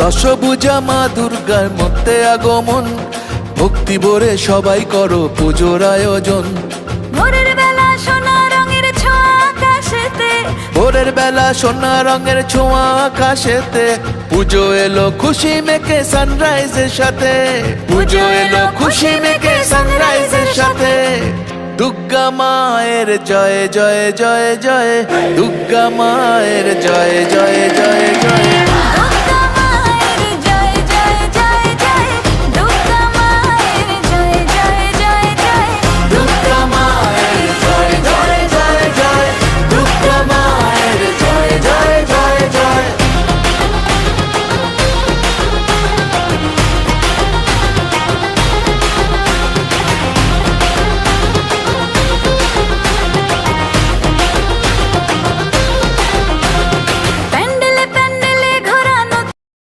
দশভুজা মা দুর্গার মধ্যে আগমন, ভক্তি ভরে সবাই করো পুজোর আয়োজন। ভোরের বেলা সোনা রঙের ছোঁয়া আকাশেতে, ভোরের বেলা সোনা রঙের ছোঁয়া আকাশেতে, পুজো এলো খুশি মেখে সানরাইজের সাথে, পুজো এলো খুশি মেখে সানরাইজের সাথে। দুর্গা মায়ের জয় জয় জয় জয়, দুর্গা মায়ের জয় জয় জয় জয়।